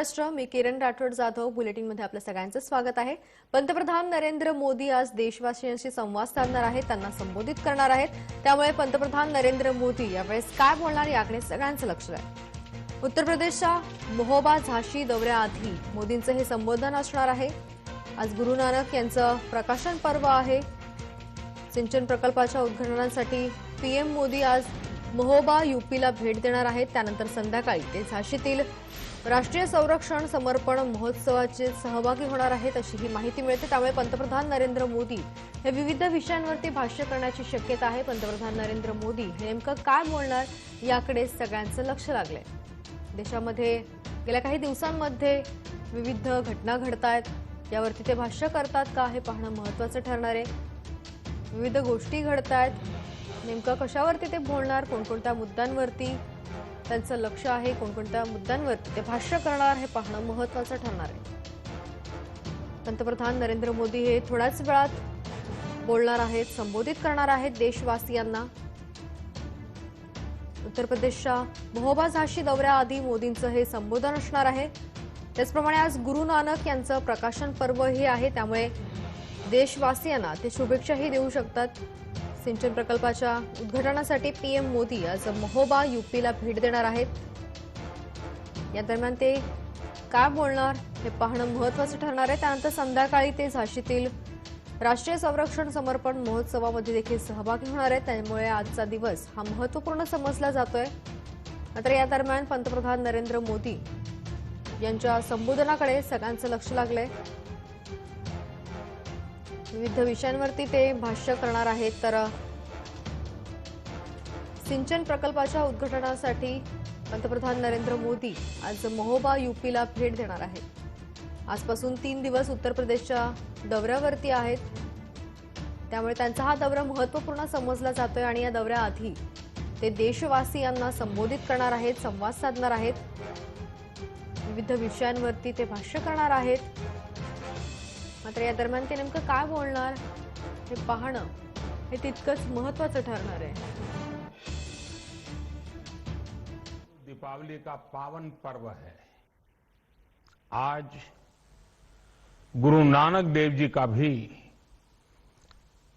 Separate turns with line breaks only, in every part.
महाराष्ट्र, मी किरण राठोड जाधव बुलेटिनमध्ये आपलं सगळ्यांचं स्वागत आहे। पंतप्रधान नरेंद्र मोदी आज देशवासियांशी संवाद साधणार आहेत, त्यांना संबोधित करणार आहेत। त्यामुळे पंतप्रधान नरेंद्र मोदी यावेळेस काय बोलणार याकडे सगळ्यांचं लक्ष आहे। उत्तर प्रदेशच्या महोबा झाशी दौऱ्याआधी मोदींचं हे संबोधन असणार आहे। आज गुरु नानक यांचं प्रकाशन पर्व आहे। सिंचन प्रकल्पाच्या उद्घाटनासाठी पीएम मोदी आज महोबा यूपीला भेट देणार आहेत। त्यानंतर संध्याकाळी ते झाशीतील राष्ट्रीय संरक्षण समर्पण महोत्सवाचे सहभागी होणार आहेत अशी ही माहिती मिळते। त्यामुळे पंतप्रधान नरेंद्र मोदी हे विविध विषयांवरती भाष्य करण्याची शक्यता आहे। पंतप्रधान नरेंद्र मोदी हे नेमकं काय बोलणार याकडे सगळ्यांचं लक्ष लागलंय। देशामध्ये गेल्या काही दिवसांमध्ये विविध घटना घडतायत, यावरती ते भाष्य करतात का हे पाहणं महत्त्वाचं ठरणार आहे। विविध गोष्टी घडतायत, नेमकं कशावरती ते बोलणार, कोणकोणत्या मुद्द्यांवरती त्यांचं लक्ष आहे, कोणकोणत्या मुद्द्यांवरती ते भाष्य करणार हे पाहणं महत्त्वाचं ठरणार आहे। पंतप्रधान नरेंद्र मोदी हे थोड्याच वेळात बोलणार आहेत, संबोधित करणार आहेत देशवासियांना। उत्तर प्रदेशच्या महोबा झाशी दौऱ्याआधी मोदींचं हे संबोधन असणार आहे। त्याचप्रमाणे आज गुरु नानक यांचं प्रकाशन पर्व हे आहे, त्यामुळे देशवासियांना ते शुभेच्छाही देऊ शकतात। सिंचन प्रकल्पाच्या उद्घाटनासाठी पीएम मोदी आज महोबा यूपीला भेट देणार आहेत। या दरम्यान ते काय बोलणार हे पाहणं महत्त्वाचं ठरणार आहे। त्यानंतर संध्याकाळी ते झाशीतील राष्ट्रीय संरक्षण समर्पण महोत्सवामध्ये देखील सहभागी होणार आहेत। त्यामुळे आजचा दिवस हा महत्त्वपूर्ण समजला जातोय। मात्र या दरम्यान पंतप्रधान नरेंद्र मोदी यांच्या संबोधनाकडे सगळ्यांचं लक्ष लागलंय। विविध विषयांवरती ते भाष्य करणार आहेत। तर सिंचन प्रकल्पाच्या उद्घाटनासाठी पंतप्रधान नरेंद्र मोदी आज महोबा यूपीला भेट देणार आहेत। आजपासून 3 दिवस उत्तर प्रदेशच्या दौऱ्यावरती आहेत, त्यामुळे त्यांचा हा दौरा महत्त्वपूर्ण समजला जातोय आणि या दौऱ्याआधी ते देशवासियांना संबोधित करणार आहेत, संवाद साधणार आहेत। विविध विषयांवरती ते भाष्य करणार आहेत। मात्र या दरम्यान ते नेमकं काय बोलणार हे पाहणं हे तितकंच महत्त्वाचं ठरणार आहे।
दीपावली का पावन पर्व है। आज गुरु नानक देव जी का भी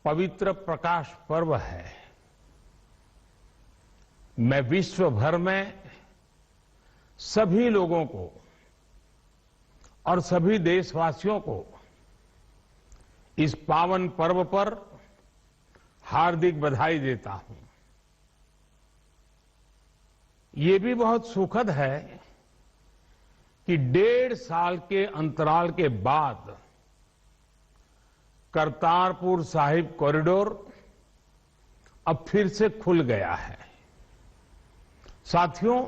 पवित्र प्रकाश पर्व है। मैं विश्व भर में सभी लोगों को और सभी देशवासियों को इस पावन पर्व पर हार्दिक बधाई देता हूं। ये भी बहुत सुखद है कि 1.5 साल के अंतराल के बाद करतारपुर साहिब कॉरिडोर अब फिर से खुल गया है। साथियों,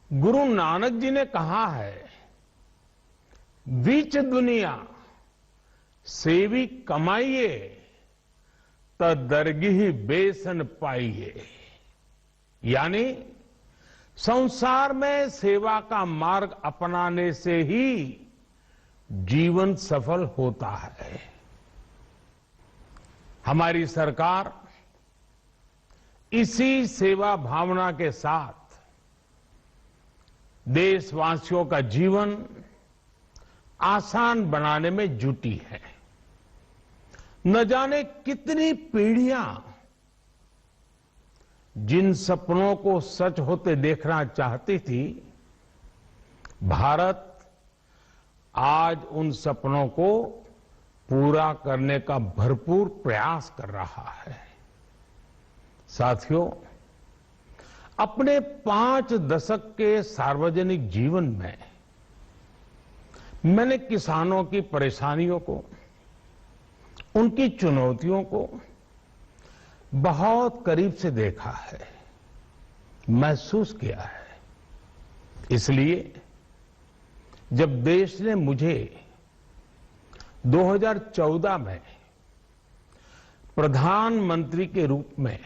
गुरु नानक जी ने कहा है, बीच दुनिया सेवी कमाइए त दरगिही बेसन पाइए। यानी संसार में सेवा का मार्ग अपनाने से ही जीवन सफल होता है। हमारी सरकार इसी सेवा भावना के साथ देशवासियों का जीवन आसान बनाने में जुटी है। न जाने कितनी पीढ़ियां जिन सपनों को सच होते देखना चाहती थी, भारत आज उन सपनों को पूरा करने का भरपूर प्रयास कर रहा है। साथियों, अपने 5 दशक के सार्वजनिक जीवन में मैंने किसानों की परेशानियों को, उनकी चुनौतियों को बहुत करीब से देखा है, महसूस किया है। इसलिए जब देश ने मुझे 2014 में प्रधानमंत्री के रूप में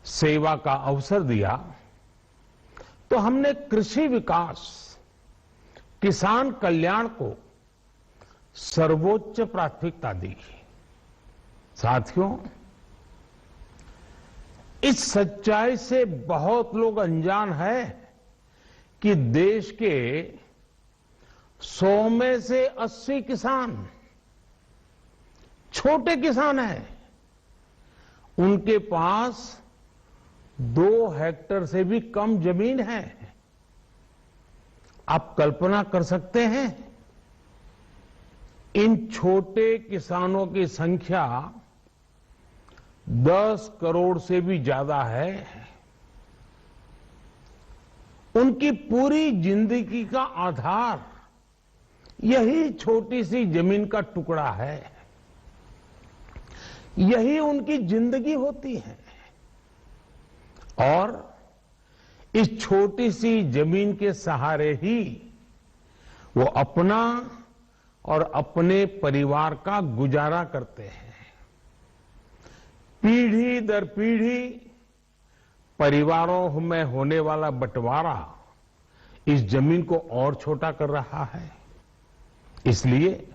सेवा का अवसर दिया, तो हमने कृषि विकास, किसान कल्याण को सर्वोच्च प्राथमिकता दी। साथियों, इस सच्चाई से बहुत लोग अनजान हैं कि देश के 100 में से 80 किसान छोटे किसान हैं। उनके पास 2 हेक्टेयर से भी कम जमीन है। आप कल्पना कर सकते हैं, इन छोटे किसानों की संख्या 10 करोड़ से भी ज्यादा है। उनकी पूरी जिंदगी का आधार यही छोटी सी जमीन का टुकड़ा है। यही उनकी जिंदगी होती है। और इस छोटी सी जमीन के सहारे ही वो अपना और अपने परिवार का गुजारा करते हैं। पीढ़ी दर पीढ़ी परिवारों में होने वाला बंटवारा इस जमीन को और छोटा कर रहा है। इसलिए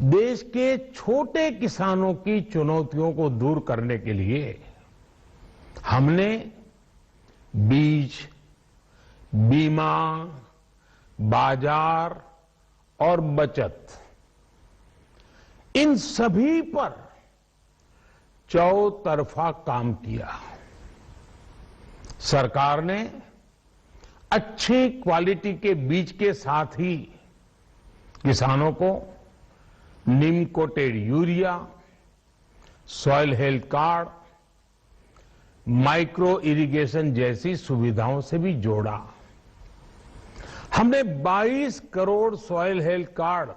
देश के छोटे किसानों की चुनौतियों को दूर करने के लिए हमने बीज, बीमा, बाजार और बचत, इन सभी पर चौतरफा काम किया। सरकार ने अच्छी क्वालिटी के बीज के साथ ही किसानों को neem coated urea, soil health card, micro irrigation जैसी सुविधाओं से भी जोड़ा। हमने 22 करोड़ सॉइल हेल्थ कार्ड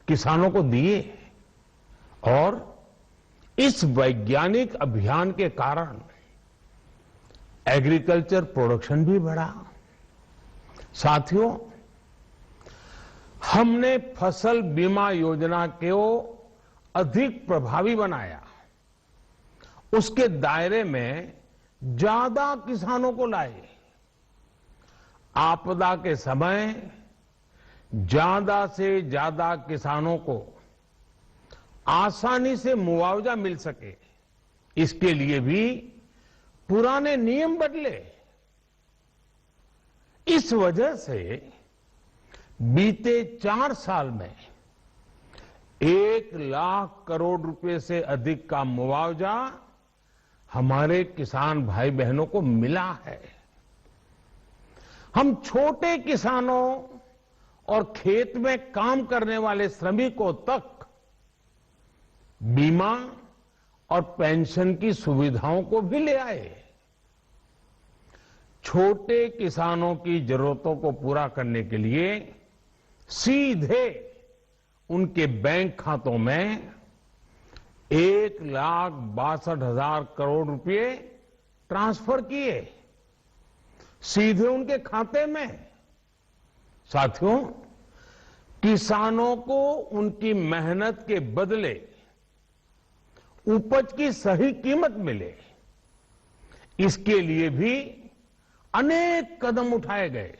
किसानों को दिए और इस वैज्ञानिक अभियान के कारण एग्रीकल्चर प्रोडक्शन भी बढ़ा। साथियों, हमने फसल बीमा योजना को अधिक प्रभावी बनाया। उसके दायरे में ज्यादा किसानों को लाए। आपदा के समय ज्यादा से ज्यादा किसानों को आसानी से मुआवजा मिल सके, इसके लिए भी पुराने नियम बदले। इस वजह से बीते 4 साल में 1 लाख करोड़ रुपए से अधिक का मुआवजा हमारे किसान भाई बहनों को मिला है। हम छोटे किसानों और खेत में काम करने वाले श्रमिकों तक बीमा और पेंशन की सुविधाओं को भी ले आए। छोटे किसानों की जरूरतों को पूरा करने के लिए सीधे उनके बैंक खातों में 1,62,000 करोड़ रुपए ट्रांसफर किए, सीधे उनके खाते में। साथियों, किसानों को उनकी मेहनत के बदले उपज की सही कीमत मिले, इसके लिए भी अनेक कदम उठाए गए।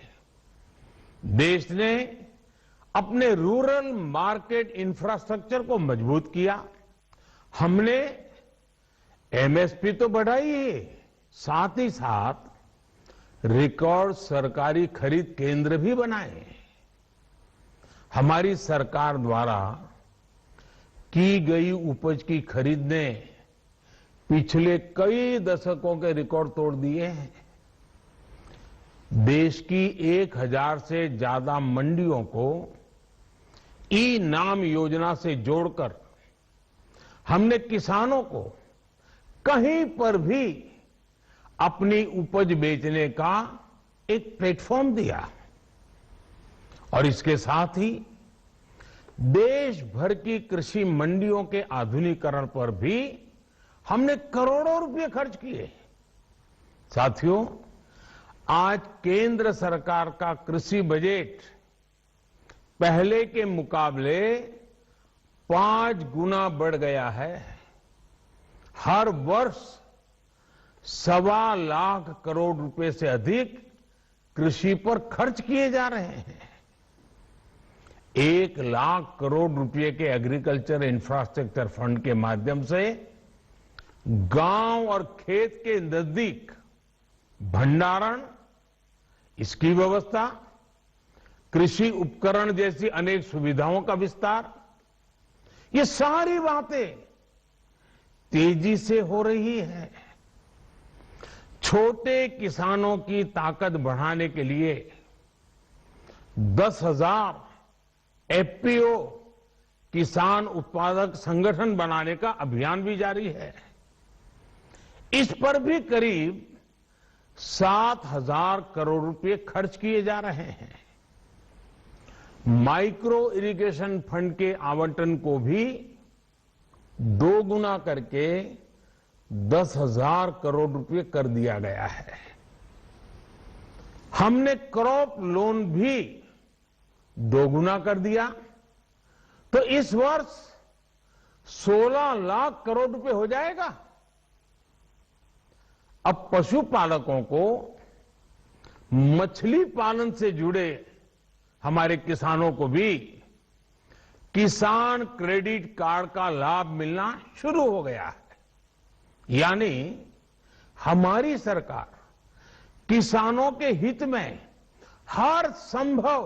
देश ने अपने रूरल मार्केट इंफ्रास्ट्रक्चर को मजबूत किया। हमने एमएसपी तो बढ़ाई है, साथ ही साथ रिकॉर्ड सरकारी खरीद केंद्र भी बनाए। हमारी सरकार द्वारा की गई उपज की खरीद ने पिछले कई दशकों के रिकॉर्ड तोड़ दिए हैं। देश की 1000 से ज्यादा मंडियों को ई नाम योजना से जोड़कर हमने किसानों को कहीं पर भी अपनी उपज बेचने का एक प्लेटफॉर्म दिया। और इसके साथ ही देश भर की कृषि मंडियों के आधुनिकीकरण पर भी हमने करोड़ों रुपए खर्च किए। साथियों, आज केंद्र सरकार का कृषि बजट पहले के मुकाबले 5 गुना बढ़ गया है। हर वर्ष 1.25 लाख करोड़ रुपए से अधिक कृषि पर खर्च किए जा रहे हैं। 1 लाख करोड़ रुपए के एग्रीकल्चर इंफ्रास्ट्रक्चर फंड के माध्यम से गांव और खेत के नजदीक भंडारण, इसकी व्यवस्था, कृषि उपकरण जैसी अनेक सुविधाओं का विस्तार, ये सारी बातें तेजी से हो रही है। छोटे किसानों की ताकत बढ़ाने के लिए 10,000 एफपीओ किसान उत्पादक संगठन बनाने का अभियान भी जारी है। इस पर भी करीब 7,000 करोड़ रुपए खर्च किए जा रहे हैं। माइक्रो इरिगेशन फंड के आवंटन को भी 2 गुना करके 10,000 करोड़ रुपए कर दिया गया है। हमने क्रॉप लोन भी 2 गुना कर दिया, तो इस वर्ष 16 लाख करोड़ रुपए हो जाएगा। अब पशुपालकों को मछली पालन से जुड़े हमारे किसानों को भी किसान क्रेडिट कार्ड का लाभ मिलना शुरू हो गया है। यानी हमारी सरकार किसानों के हित में हर संभव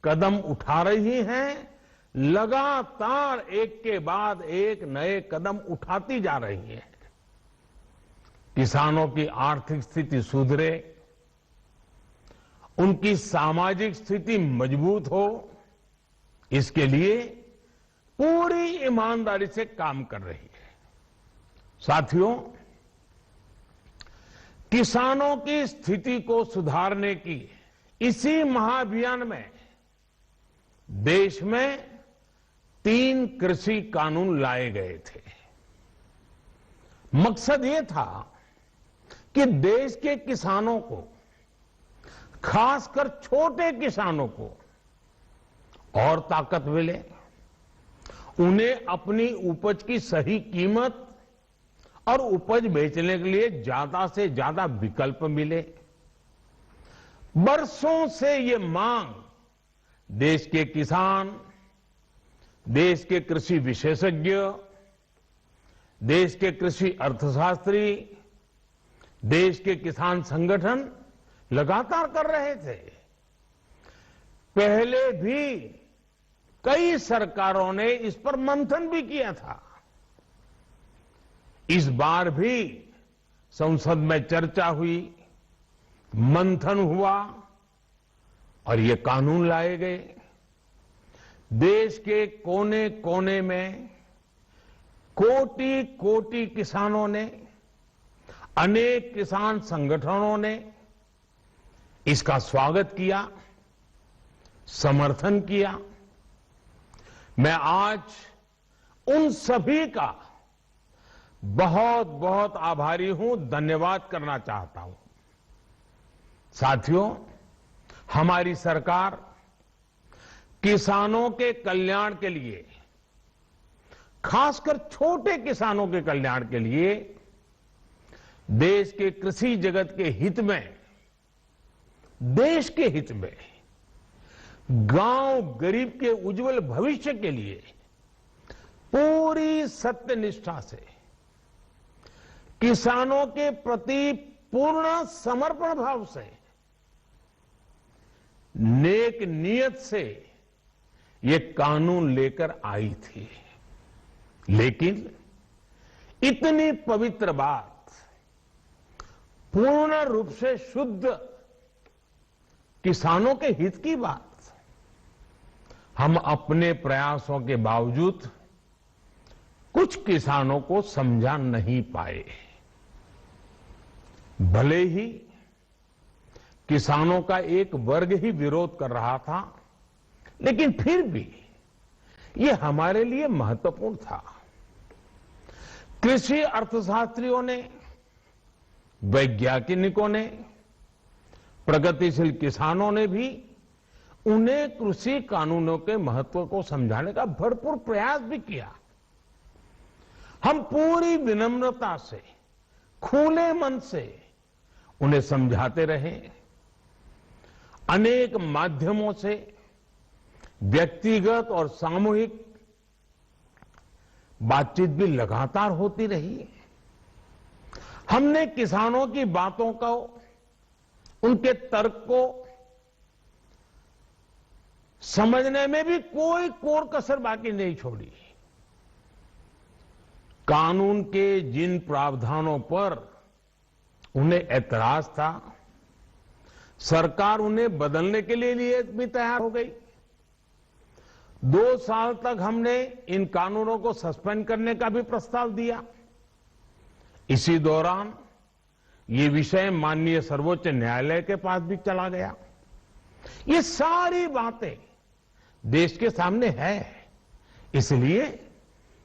कदम उठा रही है, लगातार एक के बाद एक नए कदम उठाती जा रही है। किसानों की आर्थिक स्थिति सुधरे, उनकी सामाजिक स्थिति मजबूत हो, इसके लिए पूरी ईमानदारी से काम कर रही है। साथियों, किसानों की स्थिति को सुधारने की इसी महाअभियान में देश में 3 कृषि कानून लाए गए थे। मकसद ये था कि देश के किसानों को, खासकर छोटे किसानों को और ताकत मिले, उन्हें अपनी उपज की सही कीमत और उपज बेचने के लिए ज्यादा से ज्यादा विकल्प मिले। बरसों से ये मांग देश के किसान, देश के कृषि विशेषज्ञ, देश के कृषि अर्थशास्त्री, देश के किसान संगठन लगातार कर रहे थे। पहले भी कई सरकारों ने इस पर मंथन भी किया था। इस बार भी संसद में चर्चा हुई, मंथन हुआ और ये कानून लाए गए। देश के कोने कोने में कोटि कोटि किसानों ने, अनेक किसान संगठनों ने इसका स्वागत किया, समर्थन किया। मैं आज उन सभी का बहुत बहुत आभारी हूं, धन्यवाद करना चाहता हूं। साथियों, हमारी सरकार किसानों के कल्याण के लिए, खासकर छोटे किसानों के कल्याण के लिए, देश के कृषि जगत के हित में, देश के हित में, गांव गरीब के उज्जवल भविष्य के लिए पूरी सत्यनिष्ठा से, किसानों के प्रति पूर्ण समर्पण भाव से, नेक नियत से ये कानून लेकर आई थी। लेकिन इतनी पवित्र बात, पूर्ण रूप से शुद्ध किसानों के हित की बात, हम अपने प्रयासों के बावजूद कुछ किसानों को समझा नहीं पाए। भले ही किसानों का एक वर्ग ही विरोध कर रहा था, लेकिन फिर भी ये हमारे लिए महत्वपूर्ण था। कृषि अर्थशास्त्रियों ने, वैज्ञानिकों ने, प्रगतिशील किसानों ने भी उन्हें कृषि कानूनों के महत्व को समझाने का भरपूर प्रयास भी किया। हम पूरी विनम्रता से, खुले मन से उन्हें समझाते रहे। अनेक माध्यमों से व्यक्तिगत और सामूहिक बातचीत भी लगातार होती रही। हमने किसानों की बातों को उनके तर्क को समझने में भी कोई कोर कसर बाकी नहीं छोड़ी। कानून के जिन प्रावधानों पर उन्हें ऐतराज था, सरकार उन्हें बदलने के लिए भी तैयार हो गई। 2 साल तक हमने इन कानूनों को सस्पेंड करने का भी प्रस्ताव दिया। इसी दौरान ये विषय माननीय सर्वोच्च न्यायालय के पास भी चला गया। ये सारी बातें देश के सामने है, इसलिए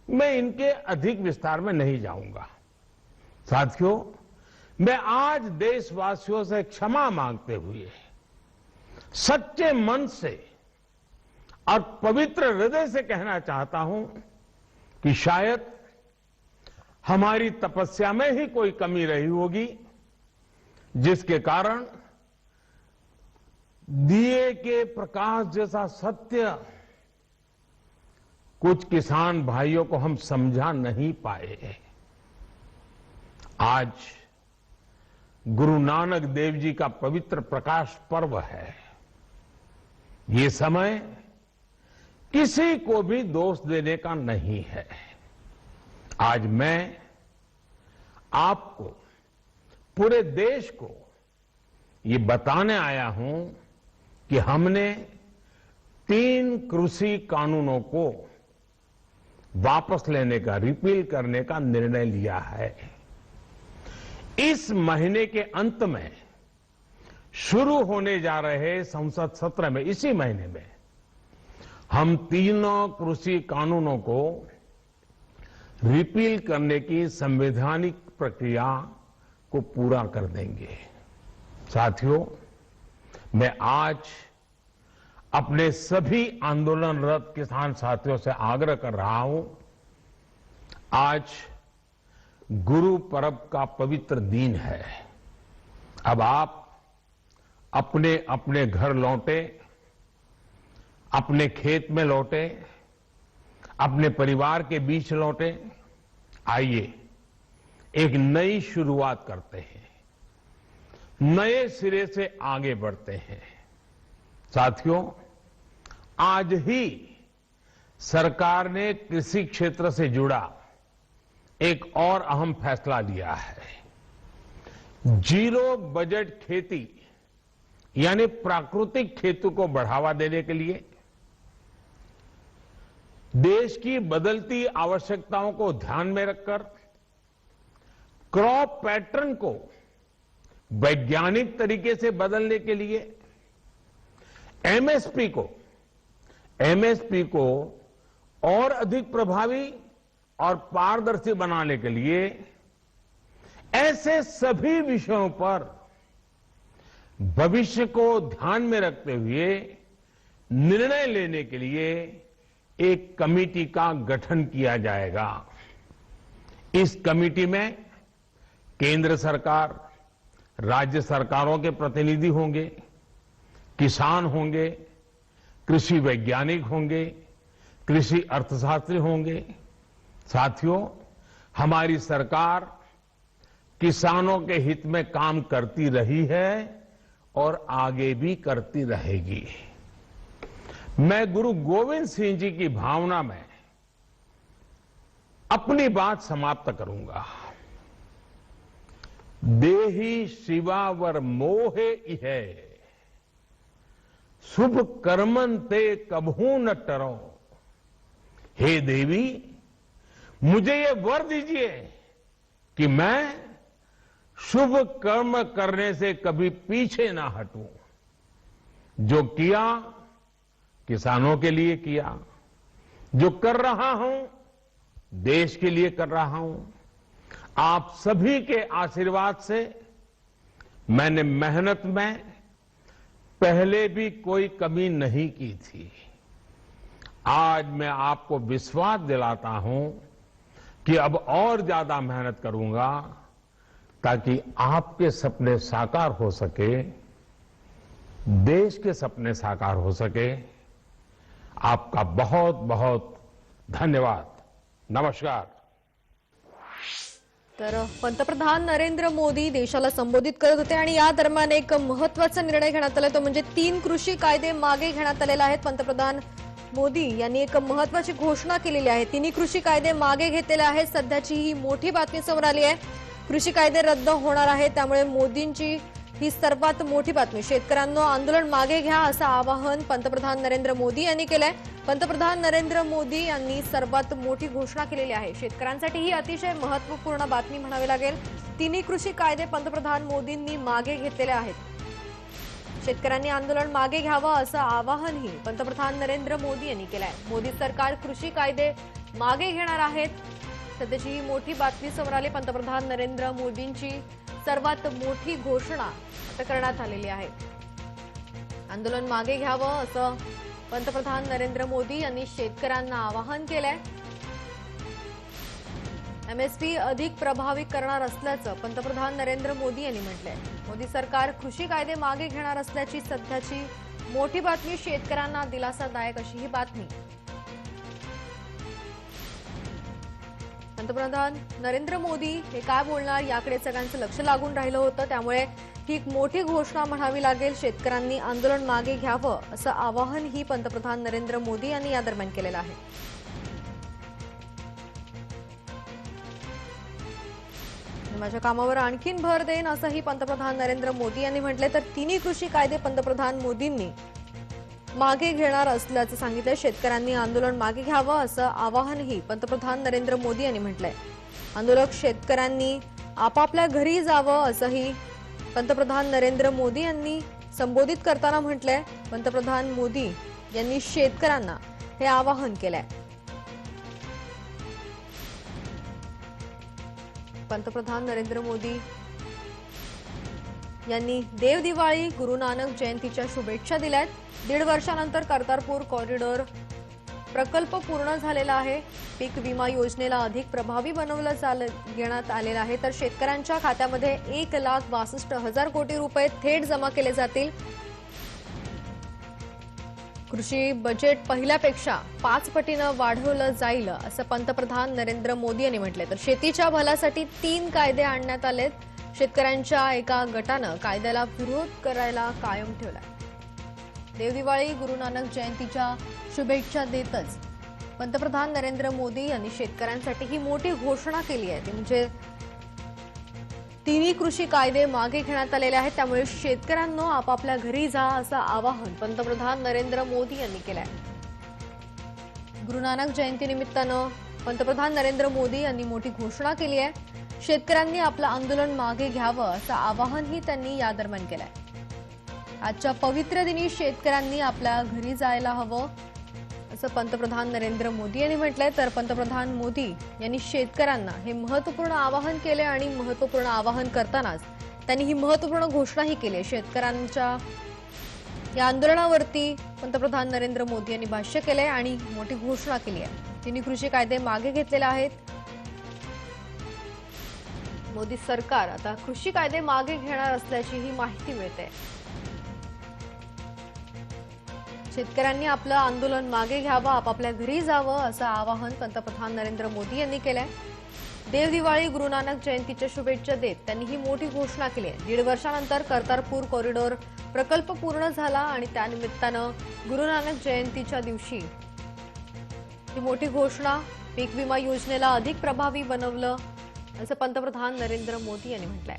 मैं इनके अधिक विस्तार में नहीं जाऊंगा। साथियों, मैं आज देशवासियों से क्षमा मांगते हुए सच्चे मन से और पवित्र हृदय से कहना चाहता हूं कि शायद हमारी तपस्या में ही कोई कमी रही होगी, जिसके कारण दिए के प्रकाश जैसा सत्य कुछ किसान भाइयों को हम समझा नहीं पाए। आज गुरु नानक देव जी का पवित्र प्रकाश पर्व है। ये समय किसी को भी दोष देने का नहीं है। आज मैं आपको, पूरे देश को ये बताने आया हूं कि हमने 3 कृषि कानूनों को वापस लेने का, रिपील करने का निर्णय लिया है। इस महीने के अंत में शुरू होने जा रहे संसद सत्र में, इसी महीने में हम 3 कृषि कानूनों को रिपील करने की संवैधानिक प्रक्रिया को पूरा कर देंगे। साथियों, मैं आज अपने सभी आंदोलनरत किसान साथियों से आग्रह कर रहा हूं, आज गुरु पर्व का पवित्र दिन है। अब आप अपने अपने घर लौटे, अपने खेत में लौटे, अपने परिवार के बीच लौटे। आइए एक नई शुरुआत करते हैं, नए सिरे से आगे बढ़ते हैं। साथियों, आज ही सरकार ने कृषि क्षेत्र से जुड़ा एक और अहम फैसला लिया है। 0 बजट खेती यानी प्राकृतिक खेती को बढ़ावा देने के लिए, देश की बदलती आवश्यकताओं को ध्यान में रखकर क्रॉप पैटर्न को वैज्ञानिक तरीके से बदलने के लिए एमएसपी को और अधिक प्रभावी और पारदर्शी बनाने के लिए, ऐसे सभी विषयों पर भविष्य को ध्यान में रखते हुए निर्णय लेने के लिए एक कमेटी का गठन किया जाएगा। इस कमेटी में केंद्र सरकार, राज्य सरकारों के प्रतिनिधि होंगे, किसान होंगे, कृषि वैज्ञानिक होंगे, कृषि अर्थशास्त्री होंगे। साथियों, हमारी सरकार किसानों के हित में काम करती रही है और आगे भी करती रहेगी। मैं गुरु गोविंद सिंह जी की भावना में अपनी बात समाप्त करूंगा। देहि शिवावर मोहे इहे, शुभ कर्मन ते कबहू न टरो। हे देवी, मुझे ये वर दीजिए कि मैं शुभ कर्म करने से कभी पीछे ना हटूं। जो किया किसानों के लिए किया, जो कर रहा हूं देश के लिए कर रहा हूं। आप सभी के आशीर्वाद से मैंने मेहनत में पहले भी कोई कमी नहीं की थी। आज मैं आपको विश्वास दिलाता हूं कि अब और ज्यादा मेहनत करूंगा ताकि आपके सपने साकार हो सके, देश के सपने साकार हो सके। आपका बहुत बहुत धन्यवाद। नमस्कार।
तर पंतप्रधान नरेंद्र मोदी देशाला संबोधित करत होते आणि या दरम्यान एक महत्त्वाचा निर्णय घेण्यात आला तो म्हणजे 3 कृषी कायदे मागे घेण्यात आलेले आहेत। पंतप्रधान मोदी यांनी एक महत्त्वाची घोषणा केलेली आहे। 3 कृषी कायदे मागे घेतलेले आहेत। सध्याची ही मोठी बातमी समोर आली आहे। कृषी कायदे रद्द होणार आहेत, त्यामुळे मोदींची ही सर्वात मोठी बातमी। शेतकऱ्यांनो आंदोलन मागे घ्या असं आवाहन पंतप्रधान नरेंद्र मोदी यांनी केलंय। पंतप्रधान नरेंद्र मोदी यांनी सर्वात मोठी घोषणा केलेली आहे। शेतकऱ्यांसाठी ही अतिशय महत्त्वपूर्ण बातमी म्हणावी लागेल। 3 कृषी कायदे पंतप्रधान मोदींनी मागे घेतलेले आहेत। शेतकऱ्यांनी आंदोलन मागे घ्यावं असं आवाहनही पंतप्रधान नरेंद्र मोदी यांनी केलंय। मोदी सरकार कृषी कायदे मागे घेणार आहेत। सध्याची ही मोठी बातमी समोर आली। पंतप्रधान नरेंद्र मोदींची सर्वात मोठी घोषणा आता करण्यात आलेली आहे। आंदोलन मागे घ्यावं असं पंतप्रधान नरेंद्र मोदी यांनी शेतकऱ्यांना आवाहन केलंय। एमएसपी अधिक प्रभावी करणार असल्याचं पंतप्रधान नरेंद्र मोदी यांनी म्हटलंय। मोदी सरकार कृषी कायदे मागे घेणार असल्याची सध्याची मोठी बातमी। शेतकऱ्यांना दिलासादायक अशी ही बातमी। पंतप्रधान नरेंद्र मोदी हे काय बोलणार याकडे सगळ्यांचं लक्ष लागून राहिलं होतं, त्यामुळे ही एक मोठी घोषणा म्हणावी लागेल। शेतकऱ्यांनी आंदोलन मागे घ्यावं असं आवाहनही पंतप्रधान नरेंद्र मोदी यांनी या दरम्यान केलेलं आहे। माझ्या कामावर आणखीन भर देईन असंही पंतप्रधान नरेंद्र मोदी यांनी म्हटले। तर 3 कृषी कायदे पंतप्रधान मोदींनी मागे घेणार असल्याचं सांगितलं। शेतकऱ्यांनी आंदोलन मागे घ्यावं असं आवाहनही पंतप्रधान नरेंद्र मोदी यांनी म्हटलंय। आंदोलक शेतकऱ्यांनी आपापल्या घरी जावं असंही पंतप्रधान नरेंद्र मोदी यांनी संबोधित करताना म्हटलंय। पंतप्रधान मोदी यांनी शेतकऱ्यांना हे आवाहन केलंय। पंतप्रधान नरेंद्र मोदी यांनी देव दिवाळी गुरु नानक जयंतीच्या शुभेच्छा दिल्यात। 1.5 वर्षानंतर कर्तारपूर कॉरिडॉर प्रकल्प पूर्ण झालेला आहे। पीक विमा योजनेला अधिक प्रभावी घेण्यात आलेला आहे। तर शेतकऱ्यांच्या खात्यामध्ये 1,62,000 कोटी रुपये थेट जमा केले जातील। कृषी बजेट पहिल्यापेक्षा 5 पटीनं वाढवलं जाईल असं पंतप्रधान नरेंद्र मोदी यांनी म्हटलंय। तर शेतीच्या भल्यासाठी 3 कायदे आणण्यात आलेत। शेतकऱ्यांच्या एका गटानं कायद्याला विरोध करायला कायम ठेवलाय। देवदिवाळी गुरु नानक जयंतीच्या शुभेच्छा देतच पंतप्रधान नरेंद्र मोदी यांनी शेतकऱ्यांसाठी ही मोठी घोषणा केली आहे। ती म्हणजे 3 कृषी कायदे मागे घेण्यात आलेले आहेत, त्यामुळे शेतकऱ्यांनो आपापल्या घरी जा असं आवाहन पंतप्रधान नरेंद्र मोदी यांनी केलंय। गुरु नानक जयंतीनिमित्तानं पंतप्रधान नरेंद्र मोदी यांनी मोठी घोषणा केली आहे। शेतकऱ्यांनी आपलं आंदोलन मागे घ्यावं असं आवाहनही त्यांनी या दरम्यान केलंय। आजच्या पवित्र दिनी शेतकऱ्यांनी आपल्या घरी जायला हवं असं पंतप्रधान नरेंद्र मोदी यांनी म्हटलंय। तर पंतप्रधान मोदी यांनी शेतकऱ्यांना हे महत्त्वपूर्ण आवाहन केले आणि महत्त्वपूर्ण आवाहन करतानाच त्यांनी ही महत्त्वपूर्ण घोषणाही केली। शेतकऱ्यांच्या या आंदोलनावरती पंतप्रधान नरेंद्र मोदी यांनी भाष्य केलंय आणि मोठी घोषणा केली आहे। 3 कृषी कायदे मागे घेतलेले आहेत। मोदी सरकार आता कृषी कायदे मागे घेणार असल्याची ही माहिती मिळते। शेतकऱ्यांनी आपलं आंदोलन मागे घ्यावं, आपापल्या घरी जावं असं आवाहन पंतप्रधान नरेंद्र मोदी यांनी केलंय। देव दिवाळी गुरु नानक जयंतीच्या शुभेच्छा देत त्यांनी ही मोठी घोषणा केली आहे। 1.5 वर्षानंतर कर्तारपूर कॉरिडॉर प्रकल्प पूर्ण झाला आणि त्यानिमित्तानं गुरु नानक जयंतीच्या दिवशी ही मोठी घोषणा। पीक विमा योजनेला अधिक प्रभावी बनवलं असं पंतप्रधान नरेंद्र मोदी यांनी म्हटलंय।